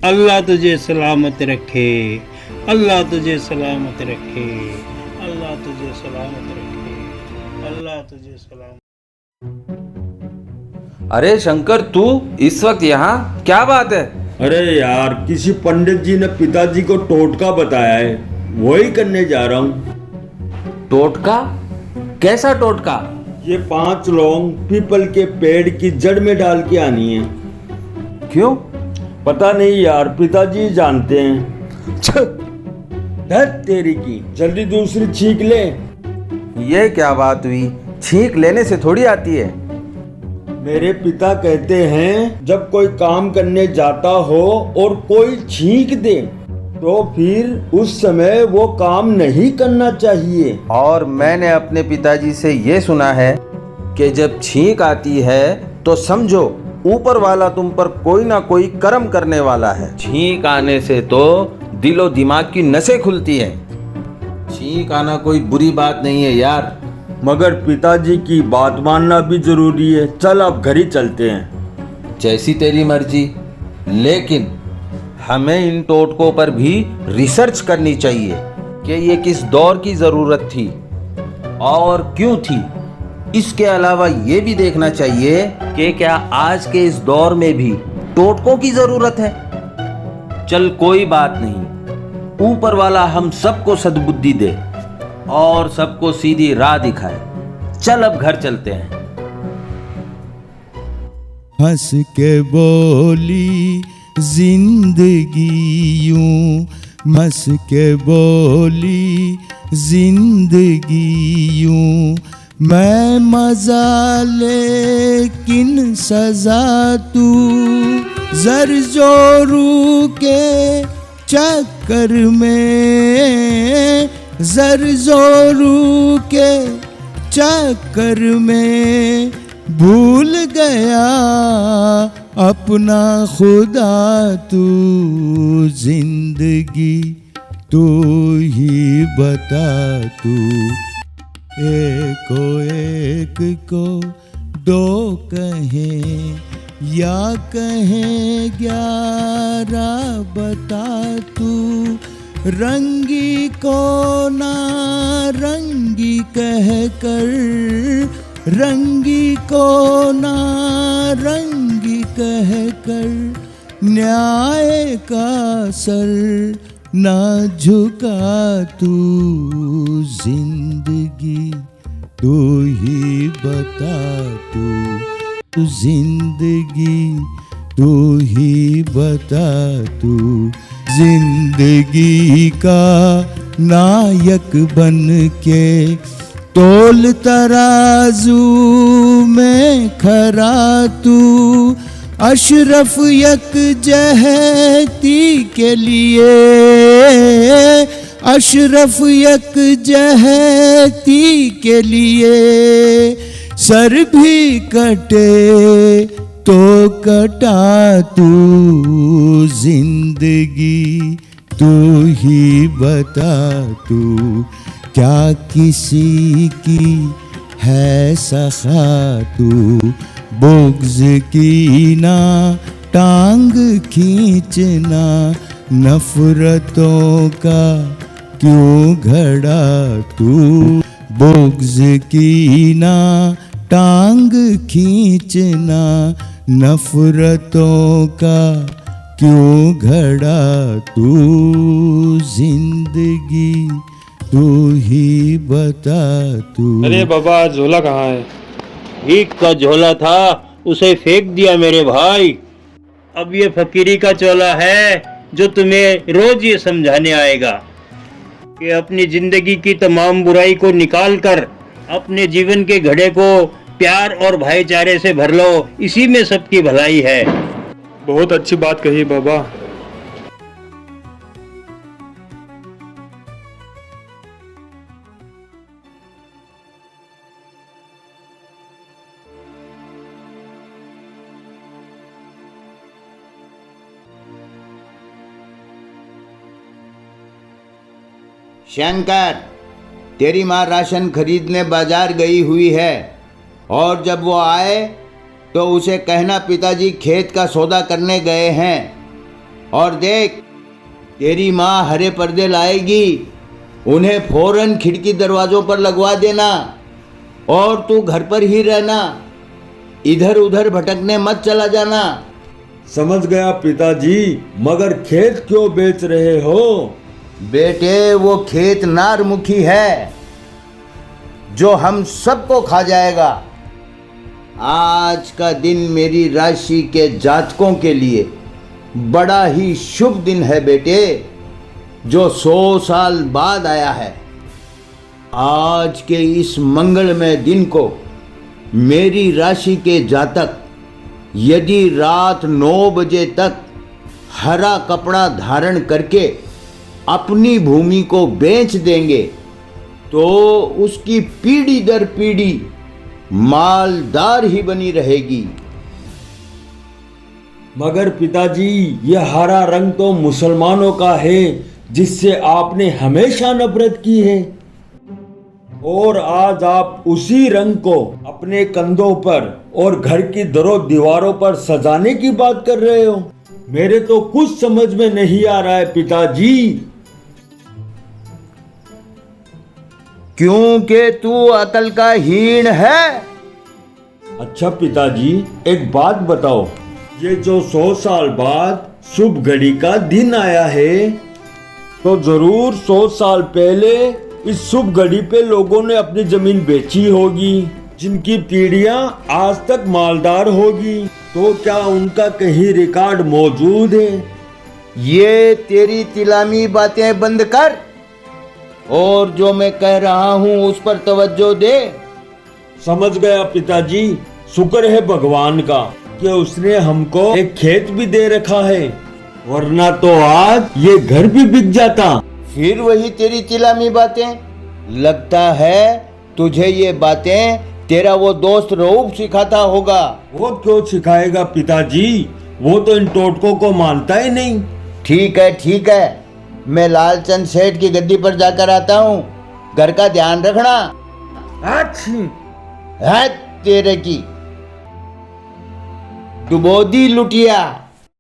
अल्लाह तुझे सलामत रखे, अल्लाह तुझे सलामत रखे, अल्लाह तुझे सलामत रखे, अल्लाह तुझे सलामत। अरे शंकर, तू इस वक्त यहाँ, क्या बात है? अरे यार, किसी पंडित जी ने पिताजी को टोटका बताया है, वही करने जा रहा हूँ। टोटका? कैसा टोटका? ये 5 लौंग पीपल के पेड़ की जड़ में डाल के आनी है। क्यों? पता नहीं यार, पिताजी जानते हैं। धत तेरी की, जल्दी दूसरी छींक ले। ये क्या बात हुई? छींक लेने से थोड़ी आती है। मेरे पिता कहते हैं जब कोई काम करने जाता हो और कोई छींक दे तो फिर उस समय वो काम नहीं करना चाहिए। और मैंने अपने पिताजी से ये सुना है कि जब छींक आती है तो समझो ऊपर वाला तुम पर कोई ना कोई कर्म करने वाला है। छींक आने से तो दिलो दिमाग की नसें खुलती हैं। छींक आना कोई बुरी बात नहीं है यार। मगर पिताजी की बात मानना भी जरूरी है। चल अब घर ही चलते हैं। जैसी तेरी मर्जी, लेकिन हमें इन टोटकों पर भी रिसर्च करनी चाहिए कि ये किस दौर की ज़रूरत थी और क्यों थी। इसके अलावा ये भी देखना चाहिए कि क्या आज के इस दौर में भी टोटकों की ज़रूरत है। चल कोई बात नहीं, ऊपर वाला हम सबको सद्बुद्धि दे और सबको सीधी राह दिखाए। चल अब घर चलते हैं। हंस के बोली जिंदगी यूं, हंस के बोली जिंदगी यूं, मैं मजा लेकिन सजा तू, जर जोरू के चक्कर में, जर जोरू के चक्कर में भूल गया अपना खुदा तू। जिंदगी तू ही बता तू, एक को दो कहें या कहें 11 बता तू। रंगी को ना रंगी कह कर, रंगी को ना रंगी कह कर, न्याय का सर ना झुका तू। जिंदगी तू ही बता तू, जिंदगी तू ही बता तू। जिंदगी का नायक बन के तोल तराजू में खरा तू। अशरफ यकजहती के लिए, अशरफ यकजहती के लिए सर भी कटे तो कटा तू। जिंदगी तू ही बता तू, क्या किसी की है सखा तू। बुग़्ज़ की ना टांग खींचना, नफरतों का क्यों घड़ा तू। बुग़्ज़ की ना टांग खींचना, नफरतों का क्यों घड़ा तू। जिंदगी तू ही बता तू। अरे बाबा, झोला कहाँ है? ईख का झोला था, उसे फेंक दिया मेरे भाई। अब ये फकीरी का चोला है जो तुम्हें रोज ये समझाने आएगा कि अपनी जिंदगी की तमाम बुराई को निकाल कर अपने जीवन के घड़े को प्यार और भाईचारे से भर लो। इसी में सबकी भलाई है। बहुत अच्छी बात कही बाबा। शंकर, तेरी माँ राशन खरीदने बाजार गई हुई है और जब वो आए तो उसे कहना पिताजी खेत का सौदा करने गए हैं। और देख, तेरी माँ हरे पर्दे लाएगी, उन्हें फौरन खिड़की दरवाजों पर लगवा देना और तू घर पर ही रहना, इधर उधर भटकने मत चला जाना। समझ गया पिताजी, मगर खेत क्यों बेच रहे हो? बेटे, वो खेत नारमुखी है जो हम सबको खा जाएगा। आज का दिन मेरी राशि के जातकों के लिए बड़ा ही शुभ दिन है बेटे, जो 100 साल बाद आया है। आज के इस मंगलमय दिन को मेरी राशि के जातक यदि रात 9 बजे तक हरा कपड़ा धारण करके अपनी भूमि को बेच देंगे तो उसकी पीढ़ी दर पीढ़ी मालदार ही बनी रहेगी। मगर पिताजी, यह हरा रंग तो मुसलमानों का है, जिससे आपने हमेशा नफरत की है, और आज आप उसी रंग को अपने कंधों पर और घर की दरों दीवारों पर सजाने की बात कर रहे हो। मेरे तो कुछ समझ में नहीं आ रहा है पिताजी। क्योंकि तू अकल का हीन है। अच्छा पिताजी, एक बात बताओ, ये जो 100 साल बाद शुभ घड़ी का दिन आया है, तो जरूर 100 साल पहले इस शुभ घड़ी पे लोगों ने अपनी जमीन बेची होगी, जिनकी पीढ़ियां आज तक मालदार होगी। तो क्या उनका कहीं रिकॉर्ड मौजूद है? ये तेरी तिलामी बातें बंद कर और जो मैं कह रहा हूं उस पर तवज्जो दे। समझ गया पिताजी, शुक्र है भगवान का कि उसने हमको एक खेत भी दे रखा है, वरना तो आज ये घर भी बिक जाता। फिर वही तेरी तिलामी बातें। लगता है तुझे ये बातें तेरा वो दोस्त रऊफ सिखाता होगा। वो क्यों सिखाएगा पिताजी, वो तो इन टोटकों को मानता ही नहीं। ठीक है, मैं लालचंद सेठ की गद्दी पर जाकर आता हूँ। घर का ध्यान रखना। अच्छी है तेरे की डुबोदी लुटिया।